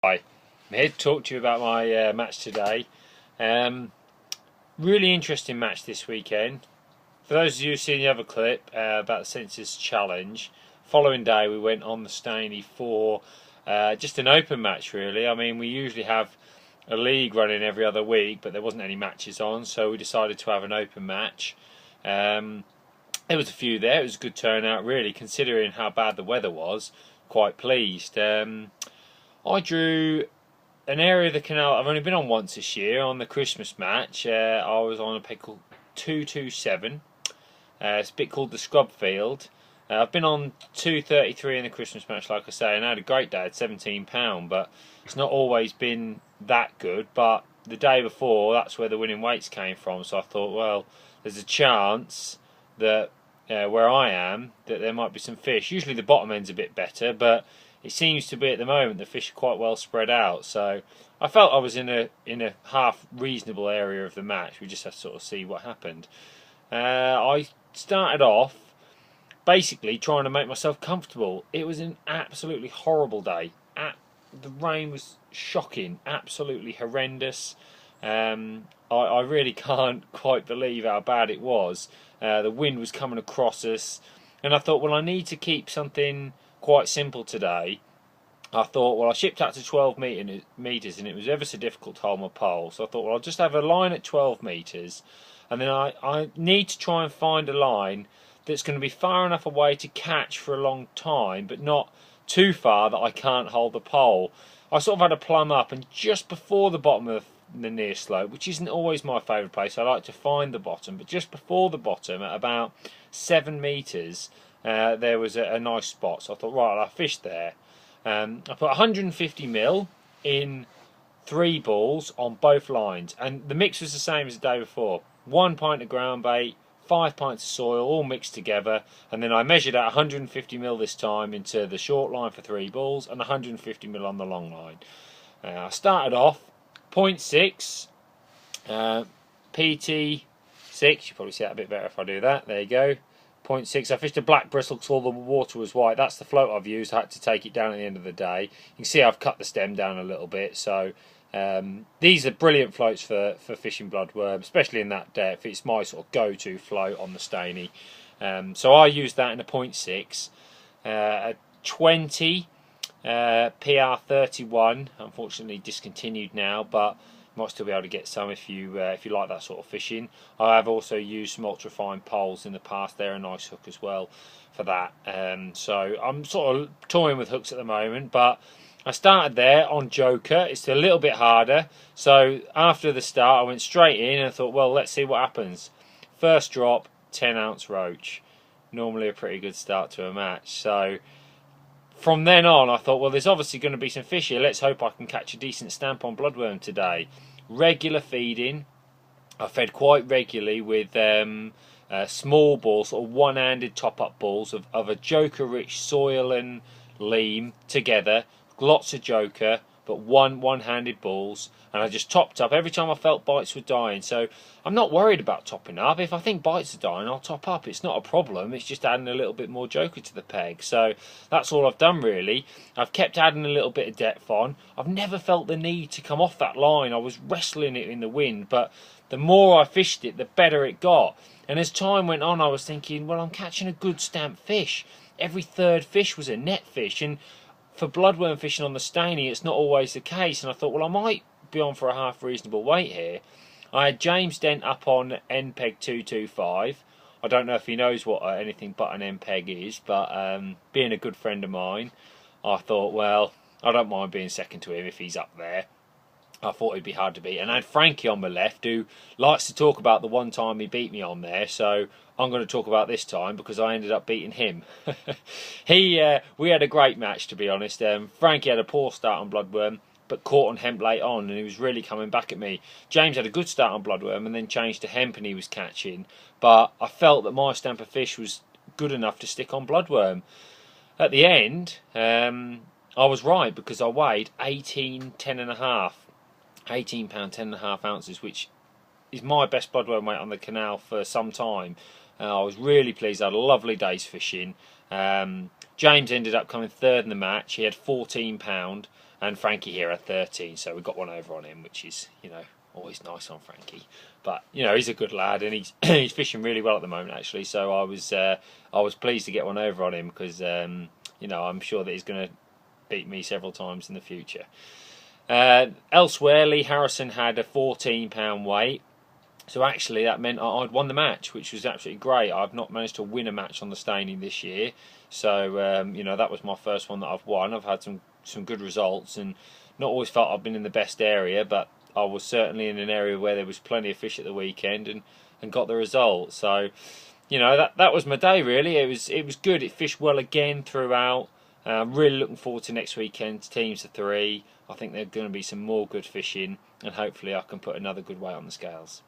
Hi, I'm here to talk to you about my match today. Really interesting match this weekend. For those of you who've seen the other clip about the Census Challenge, following day we went on the Stainy for just an open match really. I mean, we usually have a league running every other week, but there wasn't any matches on, so we decided to have an open match. There was a few there. It was a good turnout really, considering how bad the weather was. Quite pleased. I drew an area of the canal I've only been on once this year, on the Christmas match. I was on a peg called 227. It's a bit called the Scrub Field. I've been on 233 in the Christmas match, like I say, and I had a great day at £17, but it's not always been that good. But the day before, that's where the winning weights came from, so I thought, well, there's a chance that where I am, that there might be some fish. Usually the bottom end's a bit better, but it seems to be at the moment the fish are quite well spread out. So I felt I was in a half reasonable area of the match. We just have to sort of see what happened. I started off basically trying to make myself comfortable. It was an absolutely horrible day. The rain was shocking, absolutely horrendous. I really can't quite believe how bad it was. The wind was coming across us, and I thought, well, I need to keep something quite simple today. I thought, well, I shipped out to 12 metres and it was ever so difficult to hold my pole, so I thought, well, I'll just have a line at 12 metres, and then I need to try and find a line that's going to be far enough away to catch for a long time, but not too far that I can't hold the pole. I sort of had a plumb up, and just before the bottom of the near slope, which isn't always my favourite place, I like to find the bottom, but just before the bottom at about 7 metres, there was a nice spot, so I thought, right, I'll fish there. I put 150 ml in 3 balls on both lines, and the mix was the same as the day before. 1 pint of ground bait, 5 pints of soil, all mixed together, and then I measured out 150 ml this time into the short line for 3 balls and 150 ml on the long line. I started off 0.6 PT6. You probably see that a bit better if I do that. There you go. 0.6. I fished a black bristle because all the water was white. That's the float I've used. I had to take it down at the end of the day. You can see I've cut the stem down a little bit. So these are brilliant floats for fishing bloodworm, especially in that depth. It's my sort of go-to float on the Stainy. So I used that in a 0.6. A 20 PR31, unfortunately discontinued now, but you might still be able to get some if you like that sort of fishing. I have also used some ultra-fine poles in the past. They're a nice hook as well for that. So I'm sort of toying with hooks at the moment, but I started there on Joker. It's a little bit harder, so after the start I went straight in and thought, well, let's see what happens. First drop, 10-ounce roach. Normally a pretty good start to a match. So from then on I thought, well, there's obviously going to be some fish here. Let's hope I can catch a decent stamp on bloodworm today. Regular feeding. I fed quite regularly with small balls, sort of one-handed top-up balls of a Joker-rich soil and leam together. Lots of Joker, but one-handed balls, and I just topped up every time I felt bites were dying. So I'm not worried about topping up. If I think bites are dying, I'll top up. It's not a problem. It's just adding a little bit more Joker to the peg. So that's all I've done really. I've kept adding a little bit of depth on. I've never felt the need to come off that line. I was wrestling it in the wind, but the more I fished it, the better it got. And as time went on, I was thinking, well, I'm catching a good stamp fish. Every third fish was a net fish, and for bloodworm fishing on the Stainy, it's not always the case. And I thought, well, I might be on for a half reasonable weight here. I had James Dent up on NPEG 225. I don't know if he knows what anything but an NPEG is, but being a good friend of mine, I thought, well, I don't mind being second to him if he's up there. I thought it'd be hard to beat. And I had Frankie on my left, who likes to talk about the one time he beat me on there, so I'm going to talk about this time because I ended up beating him. We had a great match, to be honest. Frankie had a poor start on bloodworm, but caught on hemp late on, and he was really coming back at me. James had a good start on bloodworm and then changed to hemp, and he was catching, but I felt that my stamp of fish was good enough to stick on bloodworm. At the end, I was right, because I weighed 18, 10 and a half. £18, 10.5 ounces, which is my best bloodworm weight on the canal for some time. I was really pleased. I had a lovely day's fishing. James ended up coming third in the match. He had £14, and Frankie here at 13. So we got one over on him, which is, you know, always nice on Frankie. But you know, he's a good lad, and he's he's fishing really well at the moment actually. So I was pleased to get one over on him because you know, I'm sure that he's going to beat me several times in the future. Elsewhere, Lee Harrison had a 14-pound weight. So actually that meant I'd won the match, which was absolutely great. I've not managed to win a match on the Stainy this year. So, you know, that was my first one that I've won. I've had some good results and not always felt I've been in the best area, but I was certainly in an area where there was plenty of fish at the weekend and got the result. So, you know, that was my day really. It was good. It fished well again throughout. I'm really looking forward to next weekend's teams of 3. I think there's going to be some more good fishing and hopefully I can put another good weight on the scales.